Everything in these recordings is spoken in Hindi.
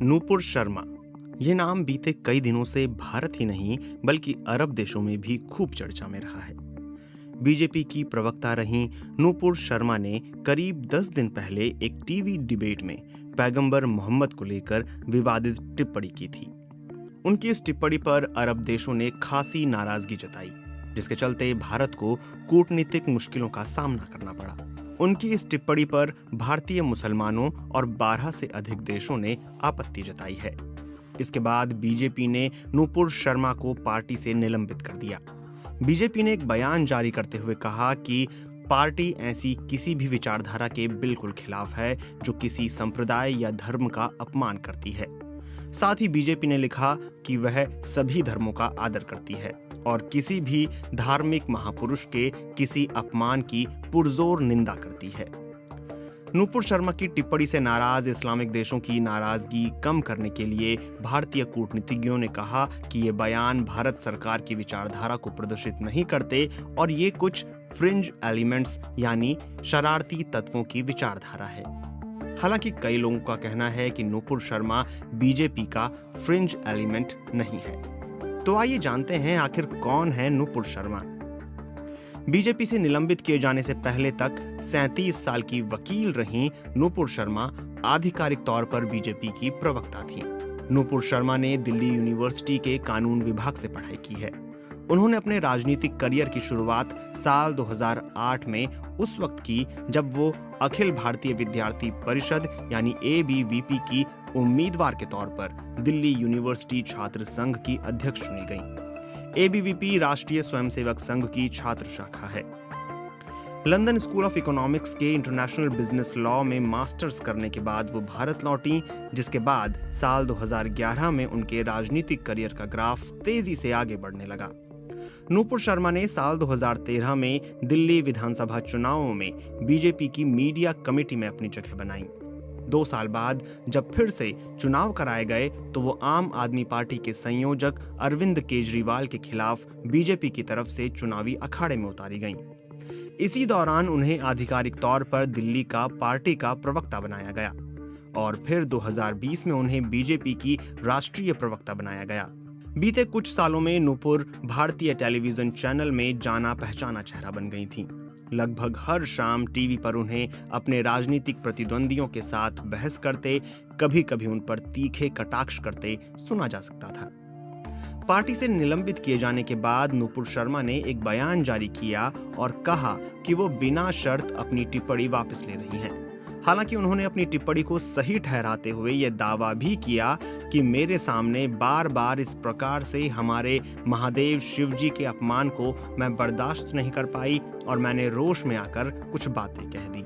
नूपुर शर्मा। ये नाम बीते कई दिनों से भारत ही नहीं बल्कि अरब देशों में भी खूब चर्चा में रहा है। बीजेपी की प्रवक्ता रहीं नूपुर शर्मा ने करीब 10 दिन पहले एक टीवी डिबेट में पैगंबर मोहम्मद को लेकर विवादित टिप्पणी की थी। उनकी इस टिप्पणी पर अरब देशों ने खासी नाराजगी जताई, जिसके चलते भारत को कूटनीतिक मुश्किलों का सामना करना पड़ा। उनकी इस टिप्पणी पर भारतीय मुसलमानों और 12 से अधिक देशों ने आपत्ति जताई है। इसके बाद बीजेपी ने नूपुर शर्मा को पार्टी से निलंबित कर दिया। बीजेपी ने एक बयान जारी करते हुए कहा कि पार्टी ऐसी किसी भी विचारधारा के बिल्कुल खिलाफ है जो किसी संप्रदाय या धर्म का अपमान करती है। साथ ही बीजेपी ने लिखा कि वह सभी धर्मों का आदर करती है और किसी भी धार्मिक महापुरुष के किसी अपमान की पुरजोर निंदा करती है। नूपुर शर्मा की टिप्पणी से नाराज इस्लामिक देशों की नाराजगी कम करने के लिए भारतीय कूटनीतिज्ञों ने कहा कि ये बयान भारत सरकार की विचारधारा को प्रदर्शित नहीं करते और ये कुछ फ्रिंज एलिमेंट्स यानी शरारती तत्वों की विचारधारा है। हालांकि कई लोगों का कहना है कि नूपुर शर्मा बीजेपी का फ्रिंज एलिमेंट नहीं है। तो आइए जानते हैं आखिर कौन है नूपुर शर्मा। बीजेपी से निलंबित किए जाने से पहले तक 37 साल की वकील रहीं नूपुर शर्मा आधिकारिक तौर पर बीजेपी की प्रवक्ता थीं। नूपुर शर्मा ने दिल्ली यूनिवर्सिटी के कानून विभाग से पढ़ाई की है। उन्होंने अपने राजनीतिक करियर की शुरुआत साल 2008 में उस वक्त की जब वो अखिल भारतीय विद्यार्थी परिषद यानी ABVP की उम्मीदवार के तौर पर दिल्ली यूनिवर्सिटी छात्र संघ की अध्यक्ष चुनी गईं। ABVP राष्ट्रीय स्वयंसेवक संघ की छात्र शाखा है। लंदन स्कूल ऑफ इकोनॉमिक्स के इंटरनेशनल बिजनेस लॉ में मास्टर्स करने के बाद वो भारत लौटी, जिसके बाद साल 2011 में उनके राजनीतिक करियर का ग्राफ तेजी से आगे बढ़ने लगा। नूपुर शर्मा ने साल 2013 में दिल्ली विधानसभा चुनावों में बीजेपी की मीडिया कमेटी में अपनी जगह बनाई। 2 साल बाद जब फिर से चुनाव कराए गए तो वो आम आदमी पार्टी के संयोजक अरविंद केजरीवाल के खिलाफ बीजेपी की तरफ से चुनावी अखाड़े में उतारी गईं। इसी दौरान उन्हें आधिकारिक तौर पर दिल्ली का पार्टी का प्रवक्ता बनाया गया और फिर 2020 में उन्हें बीजेपी की राष्ट्रीय प्रवक्ता बनाया गया। बीते कुछ सालों में नूपुर भारतीय टेलीविजन चैनल में जाना पहचाना चेहरा बन गई थीं। लगभग हर शाम टीवी पर उन्हें अपने राजनीतिक प्रतिद्वंदियों के साथ बहस करते, कभी-कभी उन पर तीखे कटाक्ष करते सुना जा सकता था। पार्टी से निलंबित किए जाने के बाद नूपुर शर्मा ने एक बयान जारी किया और कहा कि वो बिना शर्त अपनी टिप्पणी वापस ले रही हैं। हालांकि उन्होंने अपनी टिप्पणी को सही ठहराते हुए यह दावा भी किया कि मेरे सामने बार-बार इस प्रकार से हमारे महादेव शिव जी के अपमान को मैं बर्दाश्त नहीं कर पाई और मैंने रोष में आकर कुछ बातें कह दी।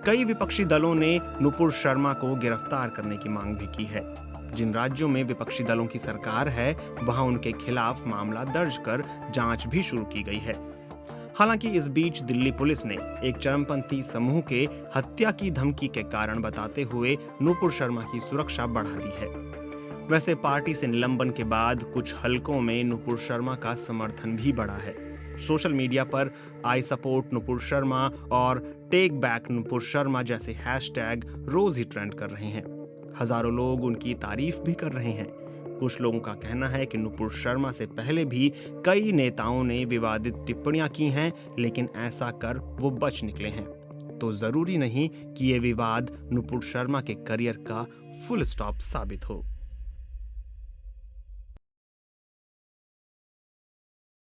कई विपक्षी दलों ने नूपुर शर्मा को गिरफ्तार करने की मांग भी की है। जिन राज्यों में विपक्षी दलों की सरकार है वहां उनके खिलाफ मामला दर्ज कर जांच भी शुरू की गई है। हालांकि इस बीच दिल्ली पुलिस ने एक चरमपंथी समूह के हत्या की धमकी के कारण बताते हुए नूपुर शर्मा की सुरक्षा बढ़ा दी है। वैसे पार्टी से निलंबन के बाद कुछ हलकों में नूपुर शर्मा का समर्थन भी बढ़ा है। सोशल मीडिया पर आई सपोर्ट नूपुर शर्मा और टेक बैक नूपुर शर्मा जैसे हैशटैग रोज ही ट्रेंड कर रहे हैं। हजारों लोग उनकी तारीफ भी कर रहे हैं। कुछ लोगों का कहना है कि नूपुर शर्मा से पहले भी कई नेताओं ने विवादित टिप्पणियां की हैं, लेकिन ऐसा कर वो बच निकले हैं। तो जरूरी नहीं कि ये विवाद नूपुर शर्मा के करियर का फुल स्टॉप साबित हो।